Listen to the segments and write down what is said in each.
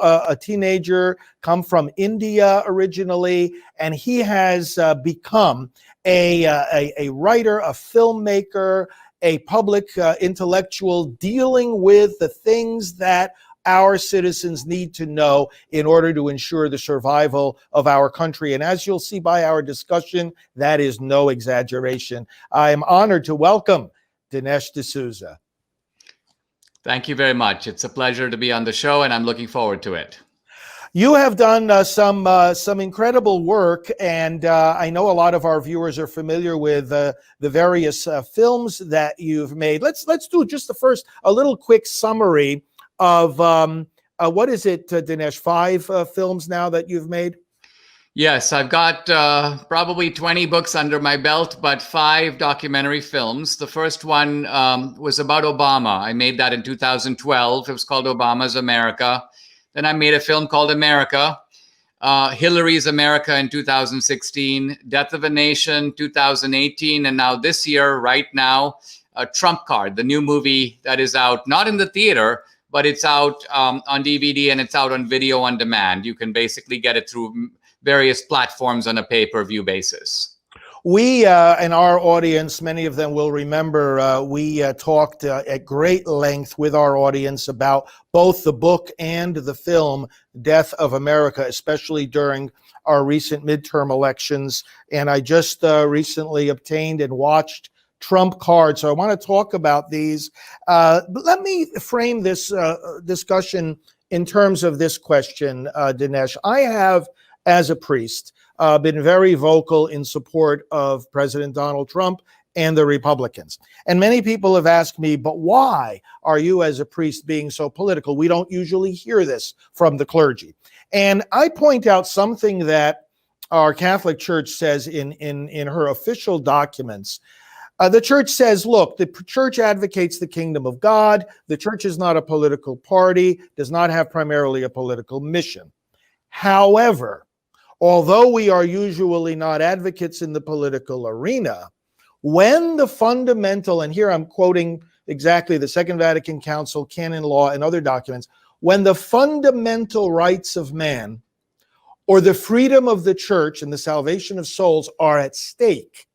a teenager, come from India originally, and he has become a writer, a filmmaker, a public intellectual dealing with the things that our citizens need to know in order to ensure the survival of our country. And as you'll see by our discussion, that is no exaggeration. I am honored to welcome Dinesh D'Souza. Thank you very much. It's a pleasure to be on the show, and I'm looking forward to it. You have done some incredible work, and I know a lot of our viewers are familiar with the various films that you've made. Let's do just a little quick summary of what is it, Dinesh? 5 films now that you've made? Yes, I've got probably 20 books under my belt, but 5 documentary films. The first one was about Obama. I made that in 2012. It was called Obama's America. Then I made a film called America, Hillary's America in 2016, Death of a Nation 2018, and now this year, right now, Trump Card, the new movie that is out, not in the theater, but it's out on DVD and it's out on video on demand. You can basically get it through various platforms on a pay-per-view basis. We, in our audience, many of them will remember, we talked at great length with our audience about both the book and the film, Death of America, especially during our recent midterm elections. And I just recently obtained and watched Trump Card. So I want to talk about these. But let me frame this discussion in terms of this question, Dinesh. I have, as a priest, been very vocal in support of President Donald Trump and the Republicans. And many people have asked me, but why are you as a priest being so political? We don't usually hear this from the clergy. And I point out something that our Catholic Church says in her official documents. The church says, look, the church advocates the kingdom of God. The church is not a political party, does not have primarily a political mission. However, although we are usually not advocates in the political arena, when the fundamental, and here I'm quoting exactly the Second Vatican Council, canon law, and other documents, when the fundamental rights of man or the freedom of the church and the salvation of souls are at stake,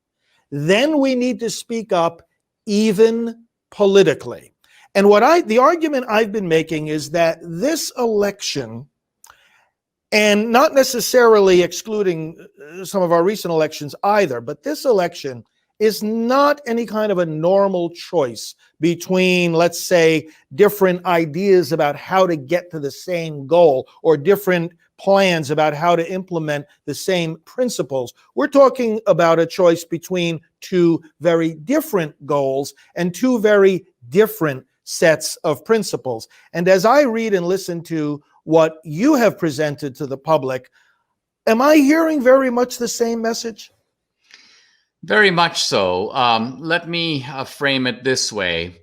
then we need to speak up even politically. And the argument I've been making is that this election, and not necessarily excluding some of our recent elections either, but this election is not any kind of a normal choice between, let's say, different ideas about how to get to the same goal or different plans about how to implement the same principles. We're talking about a choice between 2 very different goals and 2 very different sets of principles. And as I read and listen to what you have presented to the public, am I hearing very much the same message? Very much so. Let me frame it this way.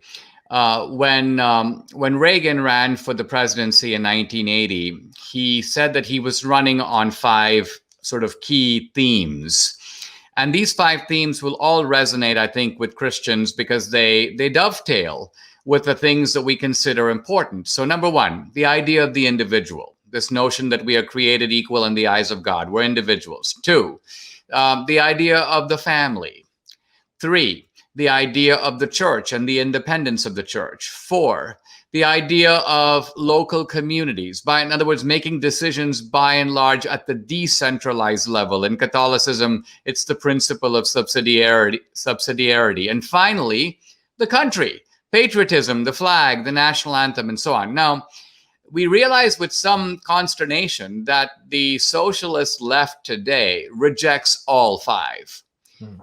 When Reagan ran for the presidency in 1980, he said that he was running on 5 sort of key themes. And these 5 themes will all resonate, I think, with Christians because they dovetail with the things that we consider important. So number 1, the idea of the individual, this notion that we are created equal in the eyes of God. We're individuals. 2, the idea of the family. 3, the idea of the church and the independence of the church. 4, the idea of local communities, in other words, making decisions by and large at the decentralized level. In Catholicism, it's the principle of subsidiarity. And finally, the country, patriotism, the flag, the national anthem, and so on. Now, we realize with some consternation that the socialist left today rejects all 5.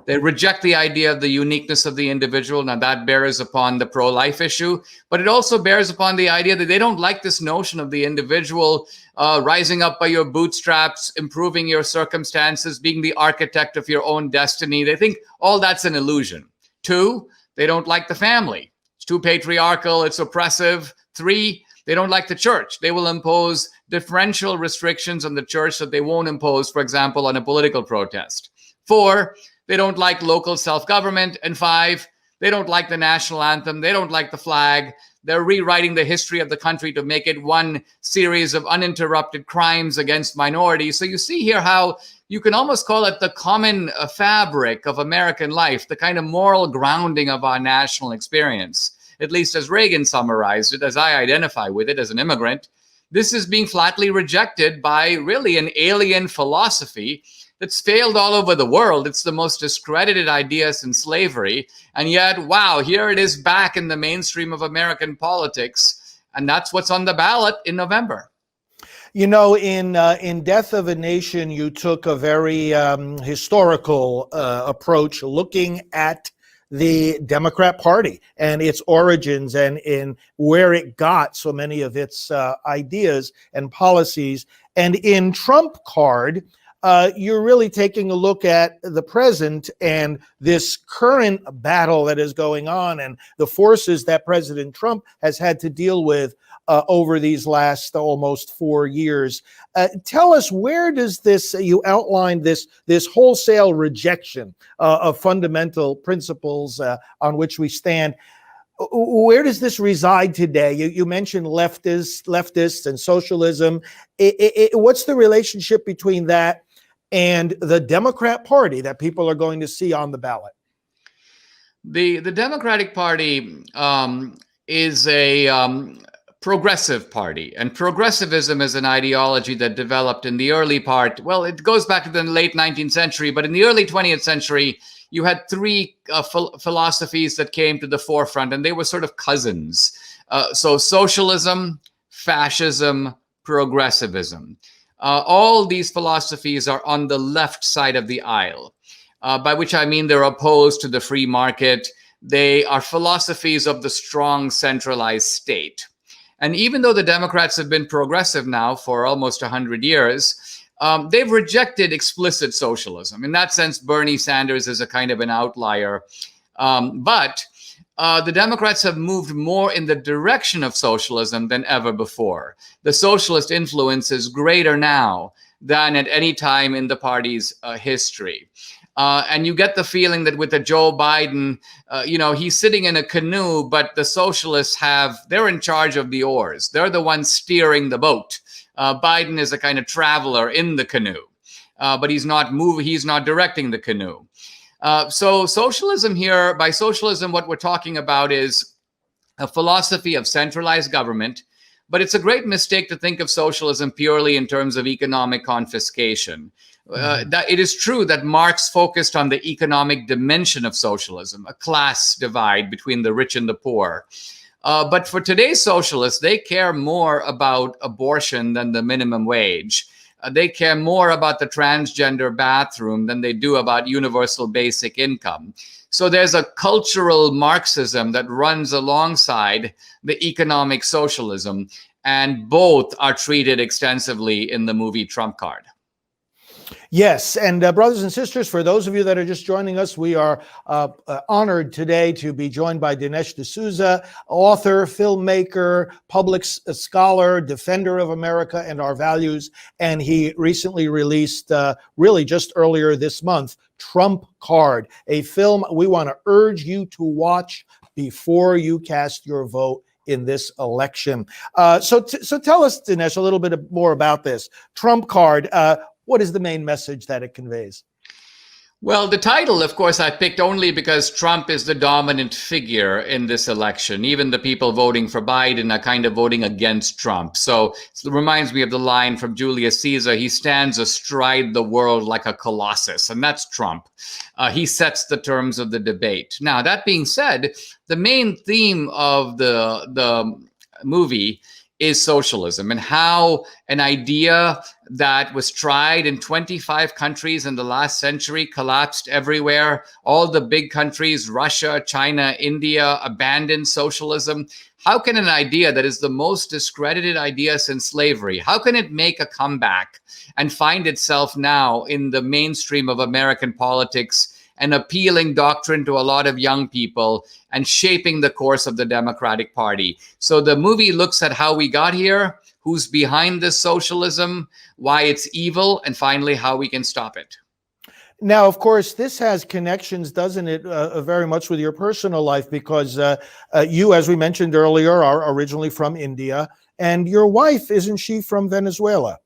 They reject the idea of the uniqueness of the individual. Now that bears upon the pro-life issue, but it also bears upon the idea that they don't like this notion of the individual rising up by your bootstraps, improving your circumstances, being the architect of your own destiny. They think all that's an illusion. 2, they don't like the family. It's too patriarchal, it's oppressive. 3, they don't like the church. They will impose differential restrictions on the church that they won't impose, for example, on a political protest. 4, they don't like local self-government. And 5, they don't like the national anthem. They don't like the flag. They're rewriting the history of the country to make it one series of uninterrupted crimes against minorities. So you see here how you can almost call it the common fabric of American life, the kind of moral grounding of our national experience, at least as Reagan summarized it, as I identify with it as an immigrant. This is being flatly rejected by really an alien philosophy that's failed all over the world. It's the most discredited idea since slavery. And yet, wow, here it is back in the mainstream of American politics. And that's what's on the ballot in November. You know, in Death of a Nation, you took a very historical approach looking at the Democrat Party and its origins and in where it got so many of its ideas and policies. And in Trump Card, you're really taking a look at the present and this current battle that is going on and the forces that President Trump has had to deal with over these last almost 4 years. Tell us, where does this, you outlined this wholesale rejection of fundamental principles on which we stand. Where does this reside today? You mentioned leftists and socialism. What's the relationship between that and the Democrat Party that people are going to see on the ballot? The Democratic Party is a progressive party, and progressivism is an ideology that developed in the early part. Well, it goes back to the late 19th century, but in the early 20th century, you had three philosophies that came to the forefront, and they were sort of cousins. So socialism, fascism, progressivism. All these philosophies are on the left side of the aisle, by which I mean they're opposed to the free market. They are philosophies of the strong centralized state. And even though the Democrats have been progressive now for almost 100 years, they've rejected explicit socialism. In that sense, Bernie Sanders is a kind of an outlier. But the Democrats have moved more in the direction of socialism than ever before. The socialist influence is greater now than at any time in the party's history. And you get the feeling that with the Joe Biden, he's sitting in a canoe, but the socialists they're in charge of the oars. They're the ones steering the boat. Biden is a kind of traveler in the canoe, but he's not directing the canoe. So socialism here, by socialism, what we're talking about is a philosophy of centralized government, but it's a great mistake to think of socialism purely in terms of economic confiscation. That it is true that Marx focused on the economic dimension of socialism, a class divide between the rich and the poor. But for today's socialists, they care more about abortion than the minimum wage. They care more about the transgender bathroom than they do about universal basic income. So there's a cultural Marxism that runs alongside the economic socialism, and both are treated extensively in the movie Trump Card. Yes, and brothers and sisters, for those of you that are just joining us, we are honored today to be joined by Dinesh D'Souza, author, filmmaker, public scholar, defender of America and our values, and he recently released, really just earlier this month, Trump Card, a film we want to urge you to watch before you cast your vote in this election. So tell us, Dinesh, a little bit more about this. Trump Card, what is the main message that it conveys? Well, the title, of course, I picked only because Trump is the dominant figure in this election. Even the people voting for Biden are kind of voting against Trump. So it reminds me of the line from Julius Caesar, he stands astride the world like a colossus, and that's Trump. He sets the terms of the debate. Now, that being said, the main theme of the movie is socialism, and how an idea that was tried in 25 countries in the last century collapsed everywhere. All the big countries, Russia, China, India, abandoned socialism. How can an idea that is the most discredited idea since slavery, how can it make a comeback and find itself now in the mainstream of American politics, an appealing doctrine to a lot of young people, and shaping the course of the Democratic Party? So the movie looks at how we got here, who's behind this socialism, why it's evil, and finally how we can stop it. Now, of course, this has connections, doesn't it, very much with your personal life, because you, as we mentioned earlier, are originally from India, and your wife, isn't she from Venezuela?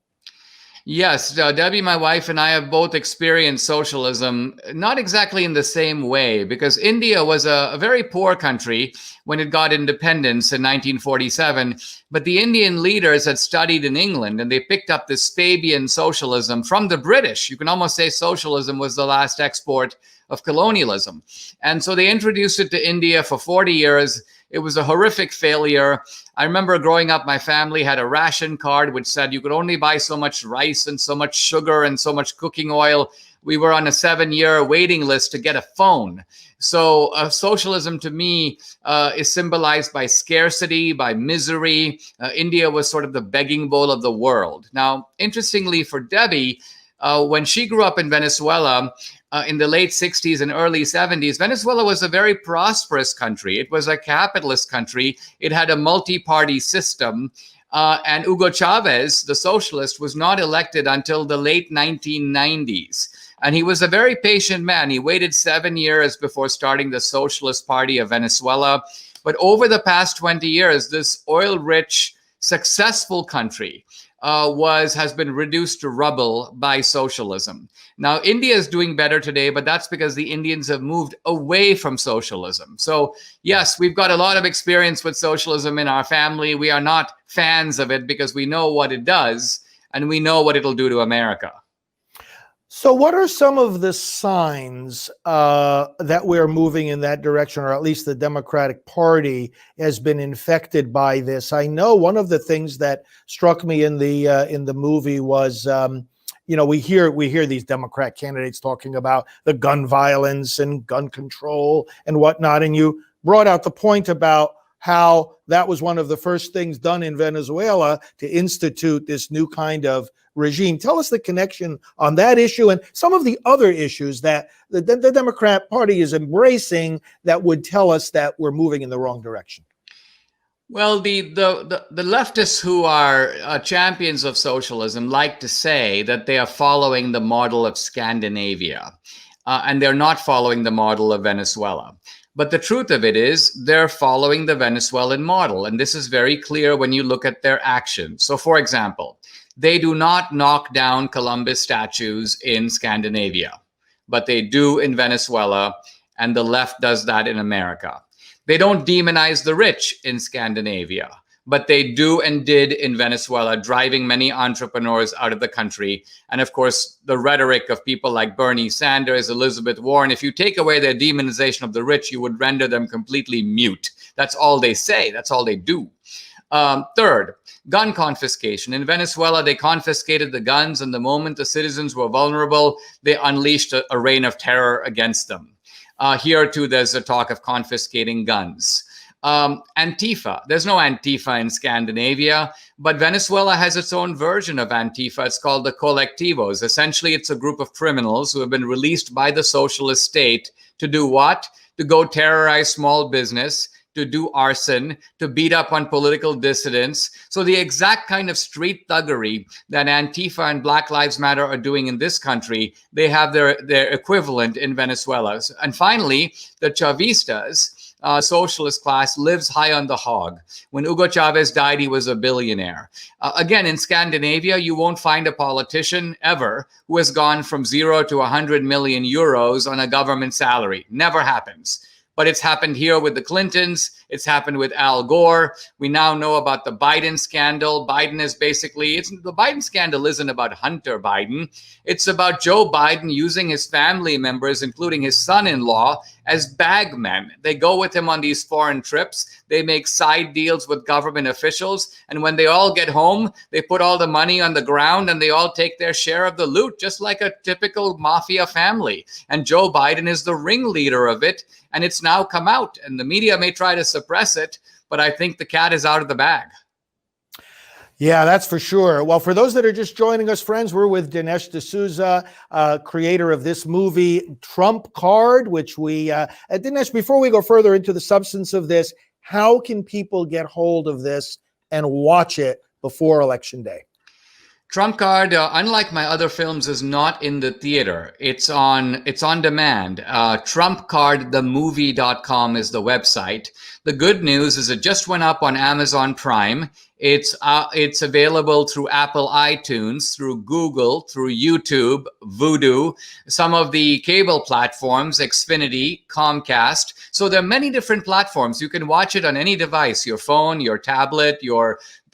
Yes, Debbie, my wife, and I have both experienced socialism, not exactly in the same way, because India was a very poor country when it got independence in 1947. But the Indian leaders had studied in England and they picked up this Fabian socialism from the British. You can almost say socialism was the last export of colonialism. And so they introduced it to India for 40 years. It was a horrific failure. I remember growing up, my family had a ration card which said you could only buy so much rice and so much sugar and so much cooking oil. We were on a 7-year waiting list to get a phone. So socialism to me is symbolized by scarcity, by misery. India was sort of the begging bowl of the world. Now, interestingly for Debbie, when she grew up in Venezuela, in the late 60s and early 70s, Venezuela was a very prosperous country. It was a capitalist country. It had a multi-party system. And Hugo Chavez, the socialist, was not elected until the late 1990s. And he was a very patient man. He waited 7 years before starting the Socialist Party of Venezuela. But over the past 20 years, this oil-rich, successful country has been reduced to rubble by socialism. Now, India is doing better today, but that's because the Indians have moved away from socialism. So, yes, we've got a lot of experience with socialism in our family. We are not fans of it because we know what it does and we know what it'll do to America. So what are some of the signs that we're moving in that direction, or at least the Democratic Party has been infected by this? I know one of the things that struck me in the movie was, we hear these Democrat candidates talking about the gun violence and gun control and whatnot, and you brought out the point about how that was one of the first things done in Venezuela to institute this new kind of regime. Tell us the connection on that issue and some of the other issues that the Democrat Party is embracing that would tell us that we're moving in the wrong direction. Well, the leftists who are champions of socialism like to say that they are following the model of Scandinavia, and they're not following the model of Venezuela. But the truth of it is they're following the Venezuelan model, and this is very clear when you look at their actions. So, for example, they do not knock down Columbus statues in Scandinavia, but they do in Venezuela, and the left does that in America. They don't demonize the rich in Scandinavia, but they do and did in Venezuela, driving many entrepreneurs out of the country. And of course, the rhetoric of people like Bernie Sanders, Elizabeth Warren, if you take away their demonization of the rich, you would render them completely mute. That's all they say. That's all they do. Third, gun confiscation. In Venezuela, they confiscated the guns, and the moment the citizens were vulnerable, they unleashed a reign of terror against them. Here, too, there's a talk of confiscating guns. Antifa. There's no Antifa in Scandinavia, but Venezuela has its own version of Antifa. It's called the Colectivos. Essentially, it's a group of criminals who have been released by the socialist state to do what? To go terrorize small business, to do arson, to beat up on political dissidents. So the exact kind of street thuggery that Antifa and Black Lives Matter are doing in this country, they have their equivalent in Venezuela. And finally, the Chavistas, socialist class, lives high on the hog. When Hugo Chavez died, he was a billionaire. Again, in Scandinavia, you won't find a politician ever who has gone from 0 to 100 million euros on a government salary. Never happens. But it's happened here with the Clintons. It's happened with Al Gore. We now know about the Biden scandal. Biden is basically, the Biden scandal isn't about Hunter Biden. It's about Joe Biden using his family members, including his son-in-law, as bagmen. They go with him on these foreign trips. They make side deals with government officials. And when they all get home, they put all the money on the ground and they all take their share of the loot, just like a typical mafia family. And Joe Biden is the ringleader of it. And it's now come out. And the media may try to suppress it, but I think the cat is out of the bag. Yeah, that's for sure. Well, for those that are just joining us, friends, we're with Dinesh D'Souza, creator of this movie, Trump Card, which Dinesh, before we go further into the substance of this, how can people get hold of this and watch it before Election Day? Trump Card, unlike my other films, is not in the theater. It's on demand. TrumpCardTheMovie.com is the website. The good news is it just went up on Amazon Prime. It's available through Apple iTunes, through Google, through YouTube, Vudu, some of the cable platforms, Xfinity, Comcast. So there are many different platforms. You can watch it on any device, your phone, your tablet,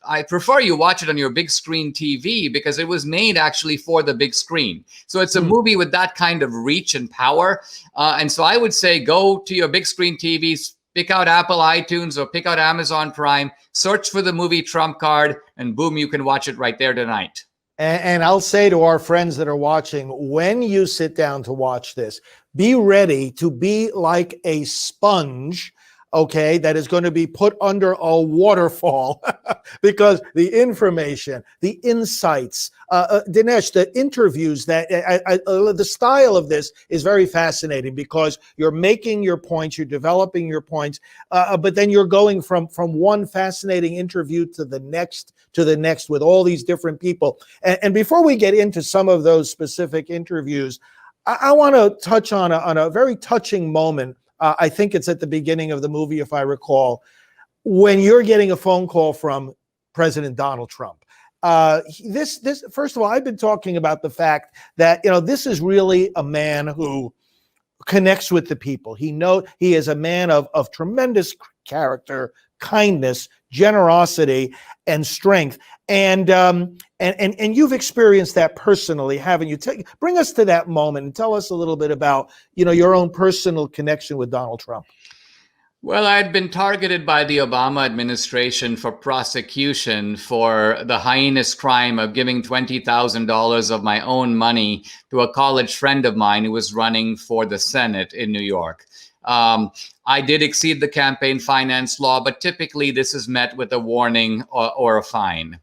I prefer you watch it on your big screen TV because it was made actually for the big screen. So it's a movie with that kind of reach and power. And so I would say go to your big screen TVs, pick out Apple iTunes or pick out Amazon Prime, search for the movie Trump Card, and boom, you can watch it right there tonight. And I'll say to our friends that are watching, when you sit down to watch this, be ready to be like a sponge, okay, that is going to be put under a waterfall because the information, the insights, Dinesh, the interviews, the style of this is very fascinating because you're making your points, you're developing your points, but then you're going from one fascinating interview to the next with all these different people. And before we get into some of those specific interviews, I want to touch on a very touching moment. I think it's at the beginning of the movie, if I recall, when you're getting a phone call from President Donald Trump. This first of all, I've been talking about the fact that, this is really a man who connects with the people. He is a man of tremendous character, kindness, generosity, and strength. And you've experienced that personally, haven't you? Bring us to that moment and tell us a little bit about, your own personal connection with Donald Trump. Well, I'd been targeted by the Obama administration for prosecution for the heinous crime of giving $20,000 of my own money to a college friend of mine who was running for the Senate in New York. I did exceed the campaign finance law, but typically this is met with a warning or a fine.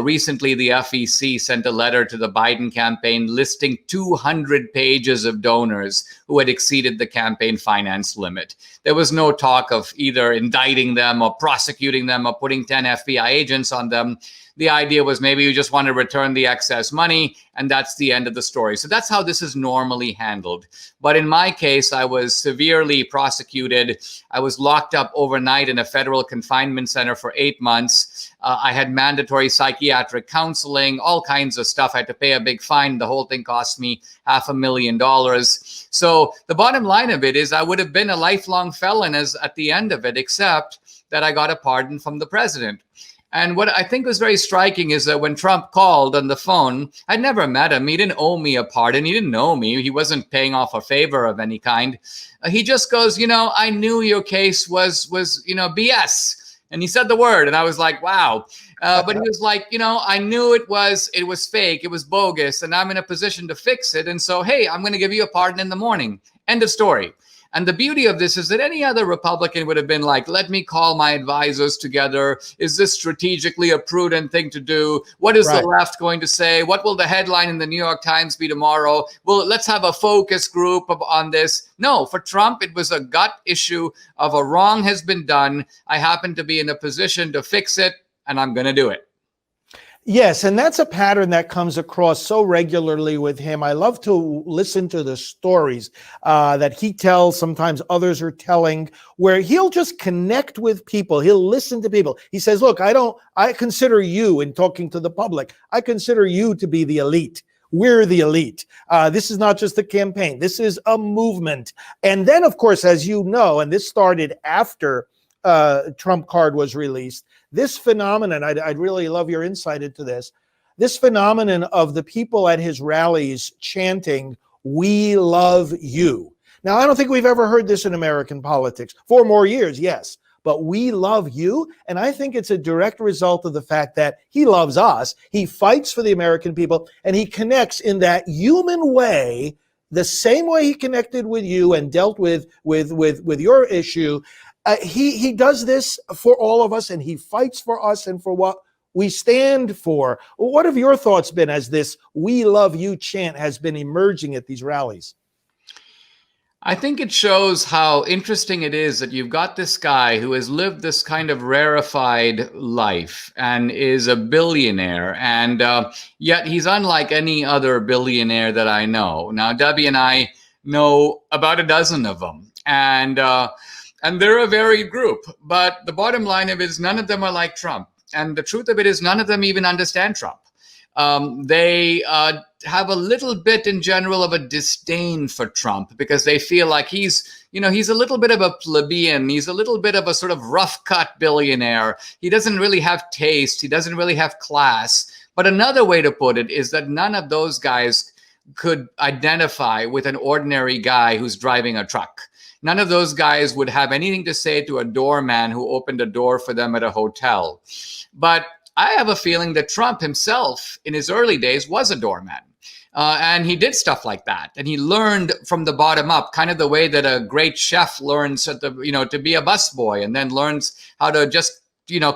Recently, the FEC sent a letter to the Biden campaign listing 200 pages of donors who had exceeded the campaign finance limit. There was no talk of either indicting them or prosecuting them or putting 10 FBI agents on them. The idea was maybe you just want to return the excess money, and that's the end of the story. So that's how this is normally handled. But in my case, I was severely prosecuted. I was locked up overnight in a federal confinement center for 8 months. I had mandatory psychiatric counseling, all kinds of stuff. I had to pay a big fine. The whole thing cost me $500,000. So the bottom line of it is I would have been a lifelong felon at the end of it, except that I got a pardon from the president. And what I think was very striking is that when Trump called on the phone, I'd never met him. He didn't owe me a pardon. He didn't know me. He wasn't paying off a favor of any kind. He just goes, I knew your case was BS. And he said the word, and I was like, wow. But he was like, I knew it was fake. It was bogus, and I'm in a position to fix it. And so, hey, I'm going to give you a pardon in the morning. End of story. And the beauty of this is that any other Republican would have been like, let me call my advisors together. Is this strategically a prudent thing to do? What is the left going to say? What will the headline in the New York Times be tomorrow? Well, let's have a focus group on this. No, for Trump, it was a gut issue of a wrong has been done. I happen to be in a position to fix it, and I'm going to do it. Yes, and that's a pattern that comes across so regularly with him. I love to listen to the stories that he tells, sometimes others are telling, where he'll just connect with people. He'll listen to people. He says, look, I consider you, in talking to the public, I consider you to be the elite. We're the elite. This is not just a campaign. This is a movement. And then, of course, as you know, and this started after Trump Card was released, this phenomenon, I'd really love your insight into this phenomenon of the people at his rallies chanting, "We love you." Now, I don't think we've ever heard this in American politics. 4 more years, yes, but "we love you." And I think it's a direct result of the fact that he loves us. He fights for the American people, and he connects in that human way, the same way he connected with you and dealt with your issue. He does this for all of us, and he fights for us and for what we stand for. What have your thoughts been as this "We love you" chant has been emerging at these rallies? I think it shows how interesting it is that you've got this guy who has lived this kind of rarefied life and is a billionaire, and yet he's unlike any other billionaire that I know. Now, Debbie and I know about a dozen of them, and they're a varied group. But the bottom line of it is none of them are like Trump, and the truth of it is none of them even understand Trump. They have a little bit in general of a disdain for Trump because they feel like he's a little bit of a plebeian. He's a little bit of a sort of rough cut billionaire. He doesn't really have taste. He doesn't really have class. But another way to put it is that none of those guys could identify with an ordinary guy who's driving a truck. None of those guys would have anything to say to a doorman who opened a door for them at a hotel. But I have a feeling that Trump himself in his early days was a doorman. And he did stuff like that. And he learned from the bottom up, kind of the way that a great chef learns to be a busboy and then learns how to just,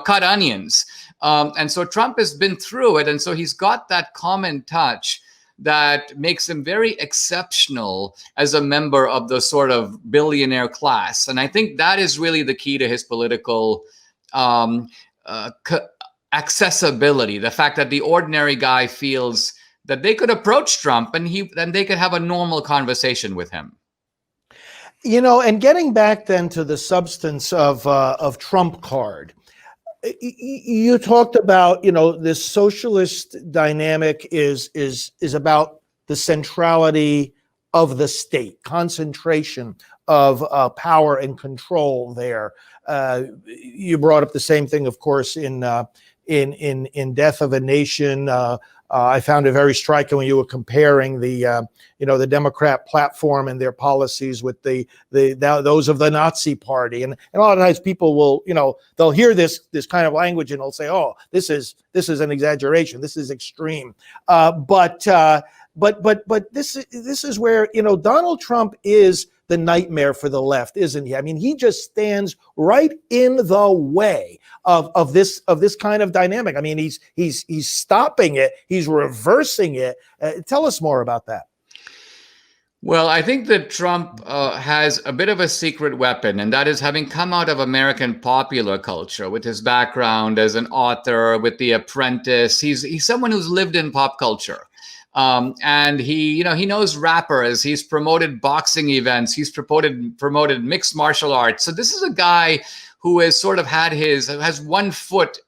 cut onions. And so Trump has been through it. And so he's got that common touch that makes him very exceptional as a member of the sort of billionaire class. And I think that is really the key to his political accessibility, the fact that the ordinary guy feels that they could approach Trump and they could have a normal conversation with him. And getting back then to the substance of Trump card, you talked about, this socialist dynamic is about the centrality of the state, concentration of power and control there. You brought up the same thing, of course, in Death of a Nation. I found it very striking when you were comparing the Democrat platform and their policies with those of the Nazi Party, and a lot of times people will, they'll hear this kind of language and they'll say, "Oh, this is an exaggeration. This is extreme." But this is where Donald Trump is the nightmare for the left, isn't he? I mean, he just stands right in the way of this kind of dynamic. I mean, he's stopping it, he's reversing it. Tell us more about that. Well, I think that Trump has a bit of a secret weapon, and that is having come out of American popular culture with his background as an author, with The Apprentice. He's someone who's lived in pop culture. And he knows rappers. He's promoted boxing events. He's promoted mixed martial arts. So this is a guy who has sort of has one foot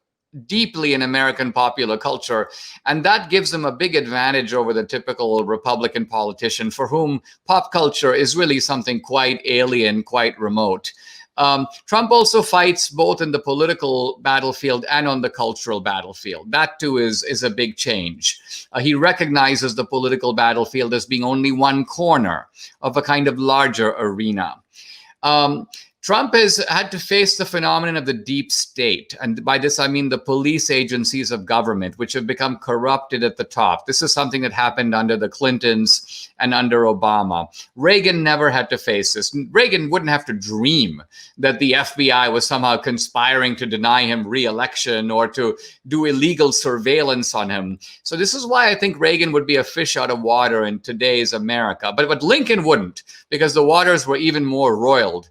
deeply in American popular culture. And that gives him a big advantage over the typical Republican politician for whom pop culture is really something quite alien, quite remote. Trump also fights both in the political battlefield and on the cultural battlefield. That too is a big change. He recognizes the political battlefield as being only one corner of a kind of larger arena. Trump has had to face the phenomenon of the deep state. And by this, I mean the police agencies of government, which have become corrupted at the top. This is something that happened under the Clintons and under Obama. Reagan never had to face this. Reagan wouldn't have to dream that the FBI was somehow conspiring to deny him re-election or to do illegal surveillance on him. So this is why I think Reagan would be a fish out of water in today's America. But Lincoln wouldn't, because the waters were even more roiled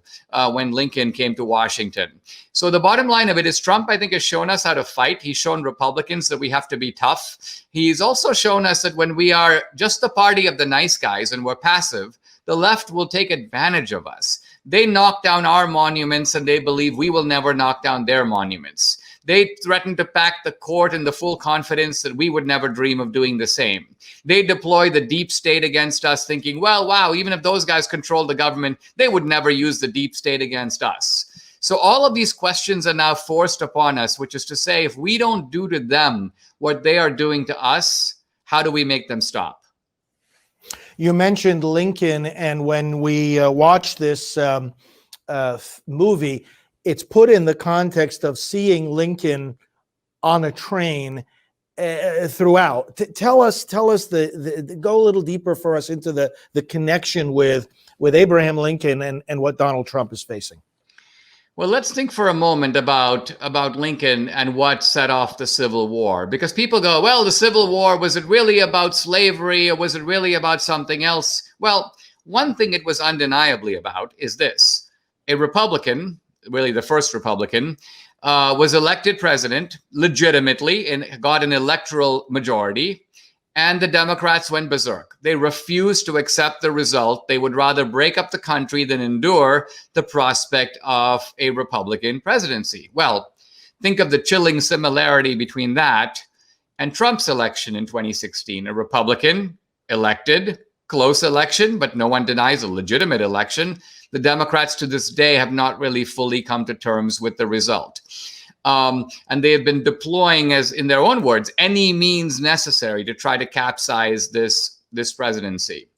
when Lincoln came to Washington. So the bottom line of it is Trump, I think, has shown us how to fight. He's shown Republicans that we have to be tough. He's also shown us that when we are just the party of the nice guys and we're passive, the left will take advantage of us. They knock down our monuments and they believe we will never knock down their monuments. They threaten to pack the court in the full confidence that we would never dream of doing the same. They deploy the deep state against us thinking, well, wow, even if those guys control the government, they would never use the deep state against us. So all of these questions are now forced upon us, which is to say, if we don't do to them what they are doing to us, how do we make them stop? You mentioned Lincoln, and when we watch this movie, it's put in the context of seeing Lincoln on a train throughout. Tell us go a little deeper for us into the connection with Abraham Lincoln and what Donald Trump is facing. Well, let's think for a moment about Lincoln and what set off the Civil War. Because people go, well, the Civil War, was it really about slavery or was it really about something else? Well, one thing it was undeniably about is this: a Republican, really the first Republican, was elected president legitimately and got an electoral majority. And the Democrats went berserk. They refused to accept the result. They would rather break up the country than endure the prospect of a Republican presidency. Well, think of the chilling similarity between that and Trump's election in 2016. A Republican elected, close election, but no one denies a legitimate election. The Democrats to this day have not really fully come to terms with the result. And they have been deploying, as in their own words, any means necessary to try to capsize this presidency.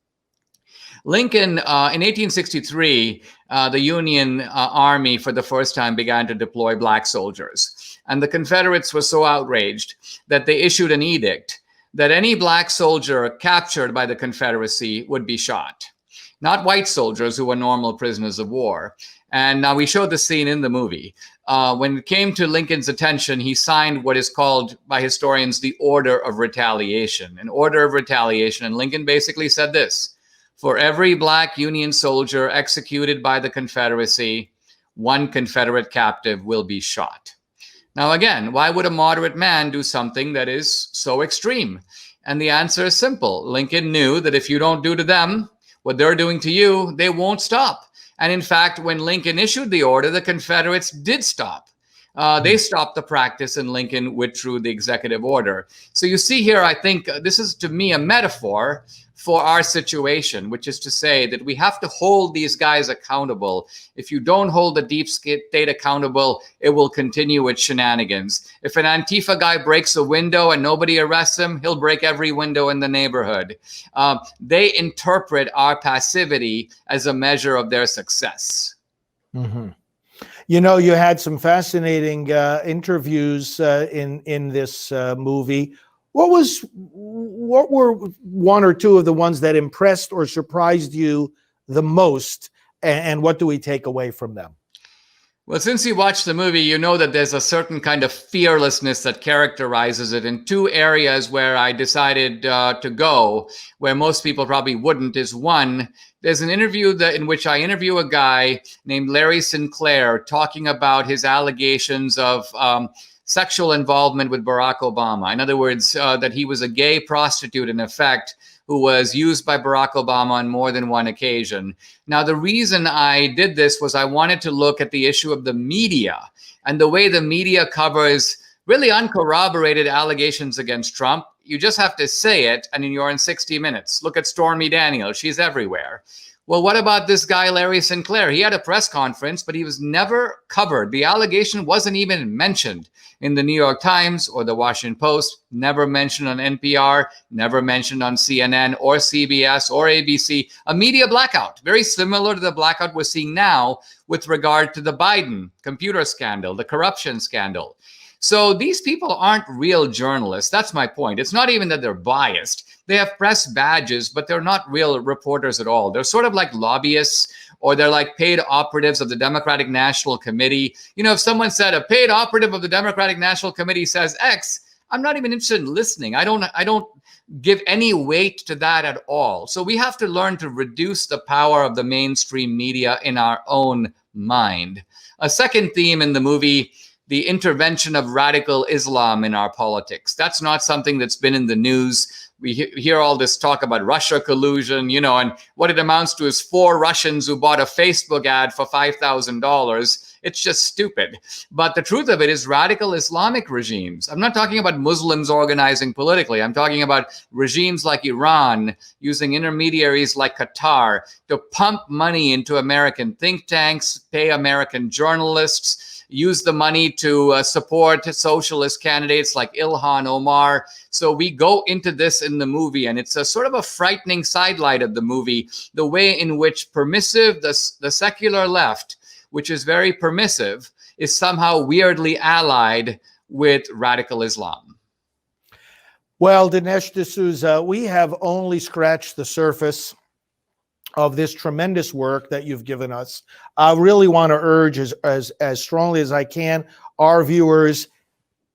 Lincoln, in 1863, the Union Army for the first time began to deploy black soldiers. And the Confederates were so outraged that they issued an edict that any black soldier captured by the Confederacy would be shot. Not white soldiers who were normal prisoners of war. And now we showed the scene in the movie. When it came to Lincoln's attention, he signed what is called by historians the Order of Retaliation, an order of retaliation. And Lincoln basically said this: for every black Union soldier executed by the Confederacy, one Confederate captive will be shot. Now, again, why would a moderate man do something that is so extreme? And the answer is simple. Lincoln knew that if you don't do to them what they're doing to you, they won't stop. And in fact, when Lincoln issued the order, the Confederates did stop. They stopped the practice and Lincoln withdrew the executive order. So you see here, I think this is to me a metaphor for our situation, which is to say that we have to hold these guys accountable. If you don't hold the deep state accountable, it will continue its shenanigans. If an Antifa guy breaks a window and nobody arrests him, he'll break every window in the neighborhood. They interpret our passivity as a measure of their success. Mm-hmm. You know, you had some fascinating interviews in this movie. What were one or two of the ones that impressed or surprised you the most, and what do we take away from them? Well, since you watched the movie, you know that there's a certain kind of fearlessness that characterizes it. In two areas where I decided to go, where most people probably wouldn't, is one, there's an interview in which I interview a guy named Larry Sinclair talking about his allegations of sexual involvement with Barack Obama. In other words, that he was a gay prostitute, in effect, who was used by Barack Obama on more than one occasion. Now, the reason I did this was I wanted to look at the issue of the media and the way the media covers really uncorroborated allegations against Trump. You just have to say it, and you're in 60 Minutes. Look at Stormy Daniels. She's everywhere. Well, what about this guy, Larry Sinclair? He had a press conference, but he was never covered. The allegation wasn't even mentioned in the New York Times or the Washington Post, never mentioned on NPR, never mentioned on CNN or CBS or ABC. A media blackout, very similar to the blackout we're seeing now with regard to the Biden computer scandal, the corruption scandal. So these people aren't real journalists. That's my point. It's not even that they're biased. They have press badges, but they're not real reporters at all. They're sort of like lobbyists, or they're like paid operatives of the Democratic National Committee. You know, if someone said a paid operative of the Democratic National Committee says X, I'm not even interested in listening. I don't give any weight to that at all. So we have to learn to reduce the power of the mainstream media in our own mind. A second theme in the movie, the intervention of radical Islam in our politics. That's not something that's been in the news. We hear all this talk about Russia collusion, you know, and what it amounts to is 4 Russians who bought a Facebook ad for $5,000. It's just stupid. But the truth of it is radical Islamic regimes. I'm not talking about Muslims organizing politically. I'm talking about regimes like Iran using intermediaries like Qatar to pump money into American think tanks, pay American journalists, use the money to support socialist candidates like Ilhan Omar. So we go into this in the movie, and it's a sort of a frightening sidelight of the movie, the way in which permissive, the secular left, which is very permissive, is somehow weirdly allied with radical Islam. Well, Dinesh D'Souza, we have only scratched the surface of this tremendous work that you've given us. I really want to urge as strongly as I can our viewers,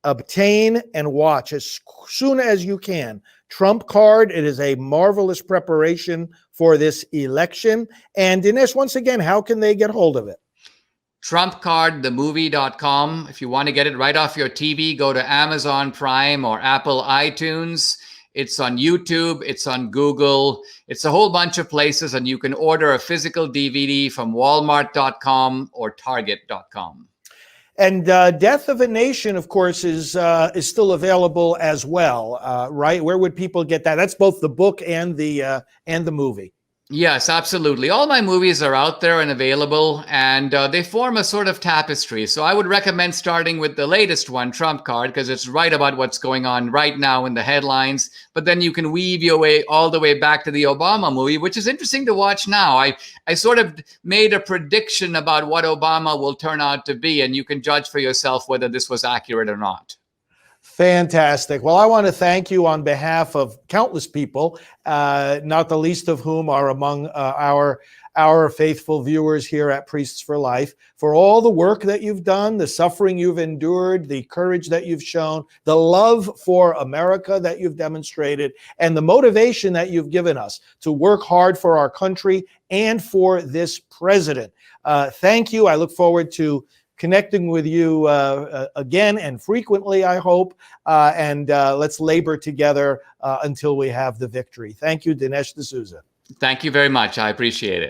obtain and watch as soon as you can. Trump Card, it is a marvelous preparation for this election. And Dinesh, once again, how can they get hold of it? TrumpCardTheMovie.com. If you want to get it right off your TV, go to Amazon Prime or Apple iTunes. It's on YouTube. It's on Google. It's a whole bunch of places, and you can order a physical DVD from Walmart.com or Target.com. And Death of a Nation, of course, is still available as well, right? Where would people get that? That's both the book and the movie. Yes, absolutely. All my movies are out there and available, and they form a sort of tapestry. So I would recommend starting with the latest one, Trump Card, because it's right about what's going on right now in the headlines. But then you can weave your way all the way back to the Obama movie, which is interesting to watch now. I sort of made a prediction about what Obama will turn out to be, and you can judge for yourself whether this was accurate or not. Fantastic. Well, I want to thank you on behalf of countless people, not the least of whom are among our faithful viewers here at Priests for Life, for all the work that you've done, the suffering you've endured, the courage that you've shown, the love for America that you've demonstrated, and the motivation that you've given us to work hard for our country and for this president. Thank you. I look forward to connecting with you again and frequently, I hope, and let's labor together until we have the victory. Thank you, Dinesh D'Souza. Thank you very much. I appreciate it.